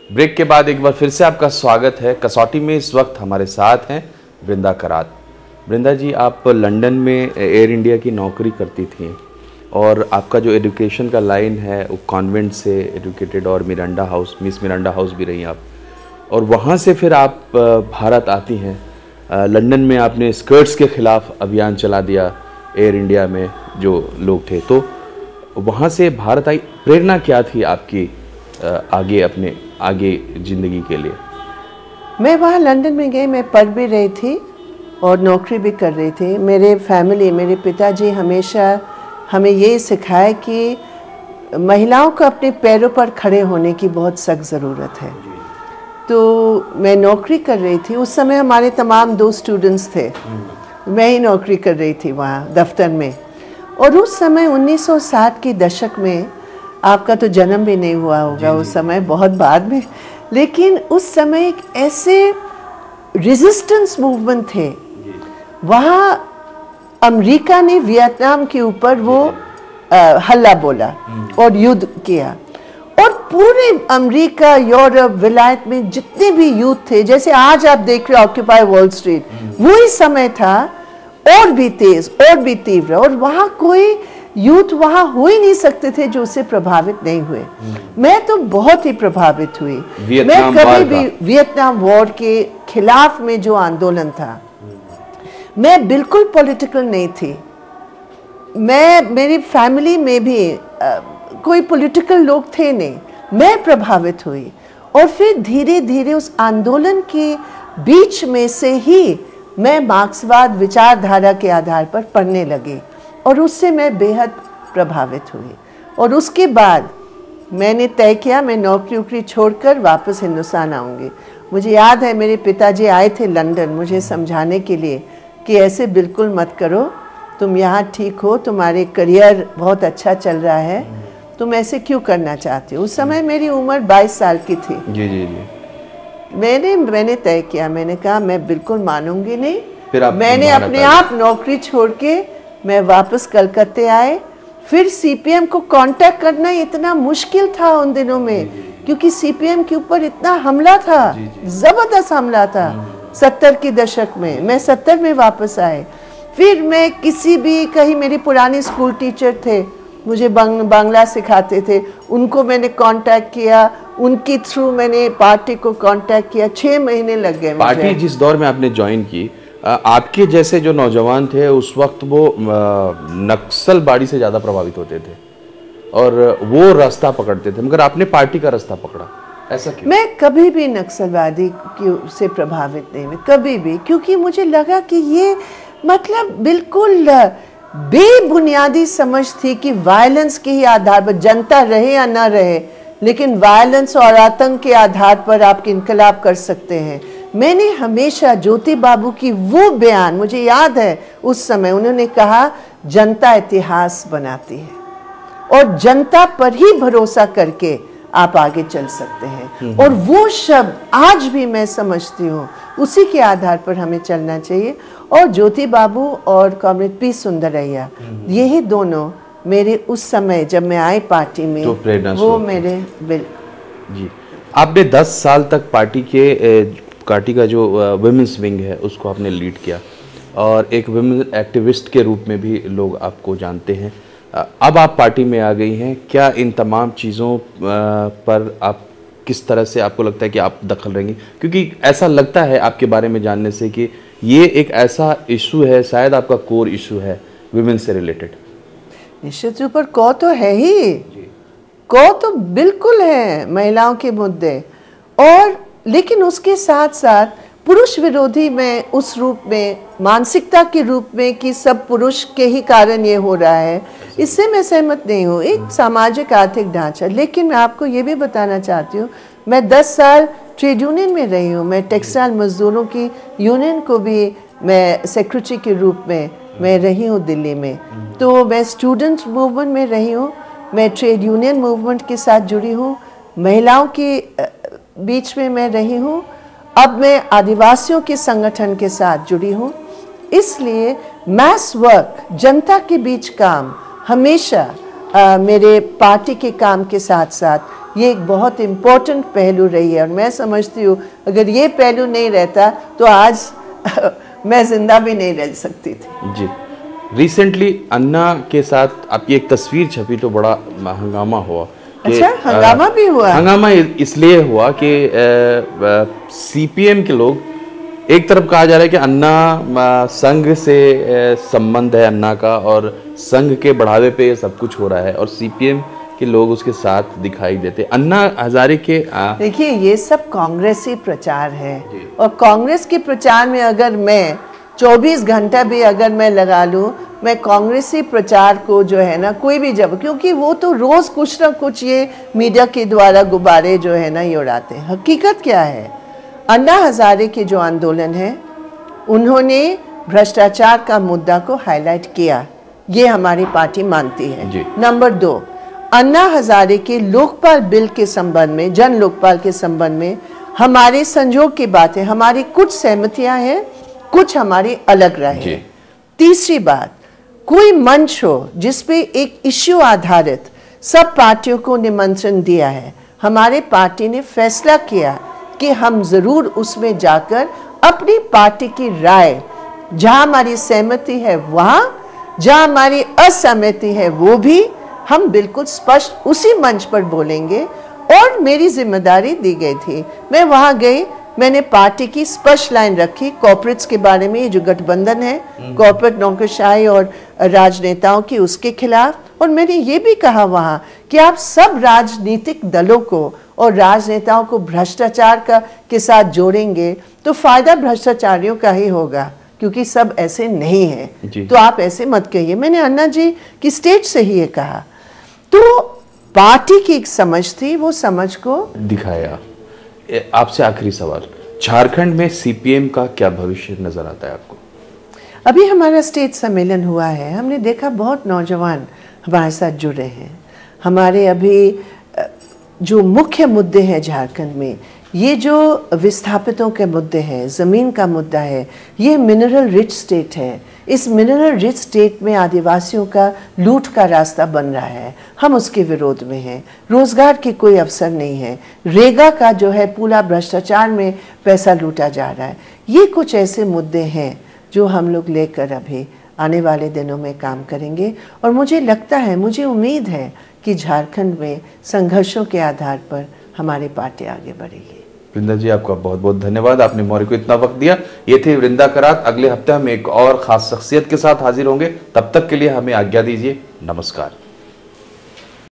Break के बाद एक बार फिर से आपका स्वागत है। कसौटी में इस वक्त हमारे साथ हैं वृंदा करात। वृंदा जी, आप लंदन में एयर इंडिया की नौकरी करती थी और आपका जो एजुकेशन का लाइन है वो कॉन्वेंट से एजुकेटेड और Miranda house, miss Miranda house भी रही आप, और वहाँ से फिर आप भारत आती हैं। लंदन में आपने स्कर्ट्स के ख़िलाफ़ अभियान चला दिया एयर इंडिया में जो लोग थे, तो वहाँ से भारत आई। प्रेरणा क्या थी आपकी आगे ज़िंदगी के लिए? मैं वहाँ लंदन में गई, मैं पढ़ भी रही थी और नौकरी भी कर रही थी। मेरे पिताजी हमेशा हमें ये सिखाया कि महिलाओं को अपने पैरों पर खड़े होने की बहुत सख्त ज़रूरत है। तो मैं नौकरी कर रही थी उस समय, हमारे तमाम 2 स्टूडेंट्स थे, मैं ही नौकरी कर रही थी वहाँ दफ्तर में। और उस समय 1960 के दशक में, आपका तो जन्म भी नहीं हुआ होगा उस समय, बहुत बाद में, लेकिन उस समय एक ऐसे रेजिस्टेंस मूवमेंट थे वहाँ। अमेरिका ने वियतनाम के ऊपर वो हल्ला बोला और युद्ध किया, और पूरे अमेरिका, यूरोप, विलायत में जितने भी यूथ थे, जैसे आज आप देख रहे हो ऑक्यूपाई वॉल स्ट्रीट, वही समय था, और भी तेज और भी तीव्र। और वहाँ कोई यूथ वहाँ हो ही नहीं सकते थे जो उससे प्रभावित नहीं हुए। मैं तो बहुत ही प्रभावित हुई। मैं कभी भी वियतनाम वॉर के खिलाफ में जो आंदोलन था, मैं बिल्कुल पॉलिटिकल नहीं थी। मेरी फैमिली में भी कोई पॉलिटिकल लोग थे नहीं। मैं प्रभावित हुई और फिर धीरे धीरे उस आंदोलन के बीच में से ही मैं मार्क्सवाद विचारधारा के आधार पर पढ़ने लगी और उससे मैं बेहद प्रभावित हुई। और उसके बाद मैंने तय किया मैं नौकरी छोड़कर वापस हिंदुस्तान आऊँगी। मुझे याद है मेरे पिताजी आए थे लंदन मुझे समझाने के लिए कि ऐसे बिल्कुल मत करो, तुम यहाँ ठीक हो, तुम्हारे करियर बहुत अच्छा चल रहा है, तुम ऐसे क्यों करना चाहते हो। उस समय मेरी उम्र 22 साल की थी। जी जी जी। मैंने तय किया, मैंने कहा मैं बिल्कुल मानूंगी नहीं। फिर मैंने अपने आप नौकरी छोड़ के मैं वापस कलकत्ते आए। फिर सीपीएम को कांटेक्ट करना इतना मुश्किल था उन दिनों में, क्योंकि सीपीएम के ऊपर इतना हमला था, जबरदस्त हमला था 70 के दशक में। मैं 70 में वापस आए। फिर मैं कहीं मेरे पुराने स्कूल टीचर थे, मुझे बांग्ला सिखाते थे, उनको मैंने कांटेक्ट किया, उनके थ्रू मैंने पार्टी को कांटेक्ट किया। 6 महीने लग गए। पार्टी जिस दौर में आपने ज्वाइन की, आपके जैसे जो नौजवान थे उस वक्त वो नक्सलबाड़ी से ज़्यादा प्रभावित होते थे और वो रास्ता पकड़ते थे, मगर आपने पार्टी का रास्ता पकड़ा, ऐसा क्यों? मैं कभी भी नक्सलवादी से प्रभावित नहीं हुई, कभी भी, क्योंकि मुझे लगा कि ये मतलब बिल्कुल बेबुनियादी समझ थी कि वायलेंस के ही आधार पर जनता रहे या ना रहे, लेकिन वायलेंस और आतंक के आधार पर आप इनकलाब कर सकते हैं। मैंने हमेशा ज्योति बाबू की वो बयान, मुझे याद है उस समय उन्होंने कहा जनता इतिहास बनाती है और जनता पर ही भरोसा करके आप आगे चल सकते हैं। और वो शब्द आज भी मैं समझती हूँ, उसी के आधार पर हमें चलना चाहिए। और ज्योति बाबू और कॉमरेड पी सुंदरैया, यही दोनों मेरे उस समय जब मैं आई पार्टी में, तो प्रेरणा वो मेरे जी। आपने 10 साल तक पार्टी का जो वुमेन्स विंग है उसको आपने लीड किया और एक वुमेन एक्टिविस्ट के रूप में भी लोग आपको जानते हैं। अब आप पार्टी में आ गई हैं, क्या इन तमाम चीज़ों पर आप किस तरह से, आपको लगता है कि आप दखल रहेंगी? क्योंकि ऐसा लगता है आपके बारे में जानने से कि ये एक ऐसा इशू है, शायद आपका कोर इशू है वुमेन से रिलेटेड। निश्चित रूप पर को तो है ही, को तो बिल्कुल है महिलाओं के मुद्दे, और लेकिन उसके साथ साथ पुरुष विरोधी में उस रूप में, मानसिकता के रूप में कि सब पुरुष के ही कारण ये हो रहा है, इससे मैं सहमत नहीं हूँ। एक सामाजिक आर्थिक ढांचा। लेकिन मैं आपको ये भी बताना चाहती हूँ, मैं 10 साल ट्रेड यूनियन में रही हूँ। मैं टेक्सटाइल मजदूरों की यूनियन को भी मैं सेक्रेटरी के रूप में मैं रही हूँ दिल्ली में। तो मैं स्टूडेंट मूवमेंट में रही हूँ, मैं ट्रेड यूनियन मूवमेंट के साथ जुड़ी हूँ, महिलाओं के बीच में मैं रही हूँ, अब मैं आदिवासियों के संगठन के साथ जुड़ी हूँ। इसलिए मैस वर्क, जनता के बीच काम, हमेशा मेरे पार्टी के काम के साथ साथ ये एक बहुत इम्पोर्टेंट पहलू रही है। और मैं समझती हूँ अगर ये पहलू नहीं रहता तो आज मैं जिंदा भी नहीं रह सकती थी। जी, रिसेंटली अन्ना के साथ आपकी एक तस्वीर छपी तो बड़ा हंगामा हुआ। अच्छा, हंगामा भी हुआ? हंगामा इसलिए हुआ कि सीपीएम के लोग, एक तरफ कहा जा रहा है कि अन्ना संघ से संबंध है अन्ना का और संघ के बढ़ावे पे ये सब कुछ हो रहा है, और सीपीएम के लोग उसके साथ दिखाई देते। अन्ना हजारे के देखिए, ये सब कांग्रेसी प्रचार है, और कांग्रेस के प्रचार में अगर मैं 24 घंटा भी अगर मैं लगा लूं, मैं कांग्रेसी प्रचार को जो है ना कोई भी जब, क्योंकि वो तो रोज कुछ ना कुछ ये मीडिया के द्वारा गुब्बारे जो है ना ये उड़ाते हैं। हकीकत क्या है, अन्ना हजारे के जो आंदोलन है उन्होंने भ्रष्टाचार का मुद्दा को हाईलाइट किया, ये हमारी पार्टी मानती है। नंबर 2, अन्ना हजारे के लोकपाल बिल के संबंध में, जन लोकपाल के संबंध में हमारे संजोग की बात है, हमारी कुछ सहमतियां हैं, कुछ हमारी अलग रहे। तीसरी बात, कोई मंच हो जिसपे एक इश्यू आधारित सब पार्टियों को निमंत्रण दिया है, हमारे पार्टी ने फैसला किया कि हम जरूर उसमें जाकर अपनी पार्टी की राय, जहां हमारी सहमति है वहां, जहां हमारी असहमति है वो भी हम बिल्कुल स्पष्ट उसी मंच पर बोलेंगे। और मेरी जिम्मेदारी दी गई थी, मैं वहां गई, मैंने पार्टी की स्पष्ट लाइन रखी कॉर्पोरेट्स के बारे में, जो गठबंधन है कॉर्पोरेट नौकरशाही और राजनेताओं की, उसके खिलाफ। और मैंने ये भी कहा वहां कि आप सब राजनीतिक दलों को और राजनेताओं को भ्रष्टाचार के साथ जोड़ेंगे तो फायदा भ्रष्टाचारियों का ही होगा, क्योंकि सब ऐसे नहीं है, तो आप ऐसे मत कहिए। मैंने अन्ना जी की स्टेज से ही ये कहा। तो पार्टी की एक समझ थी, वो समझ को दिखाया। आपसे आखिरी सवाल, झारखंड में सीपीएम का क्या भविष्य नजर आता है आपको? अभी हमारा स्टेट सम्मेलन हुआ है, हमने देखा बहुत नौजवान हमारे साथ जुड़े हैं। हमारे अभी जो मुख्य मुद्दे हैं झारखंड में, ये जो विस्थापितों के मुद्दे हैं, ज़मीन का मुद्दा है, ये मिनरल रिच स्टेट है। इस मिनरल रिच स्टेट में आदिवासियों का लूट का रास्ता बन रहा है, हम उसके विरोध में हैं। रोजगार के कोई अवसर नहीं है, रेगा का जो है पूरा भ्रष्टाचार में पैसा लूटा जा रहा है। ये कुछ ऐसे मुद्दे हैं जो हम लोग लेकर अभी आने वाले दिनों में काम करेंगे। और मुझे लगता है, मुझे उम्मीद है कि झारखंड में संघर्षों के आधार पर हमारी पार्टी आगे बढ़ेगी। वृंदा जी, आपका बहुत बहुत धन्यवाद, आपने मौर्य को इतना वक्त दिया। ये थे वृंदा करात। अगले हफ्ते हम एक और खास शख्सियत के साथ हाजिर होंगे, तब तक के लिए हमें आज्ञा दीजिए। नमस्कार।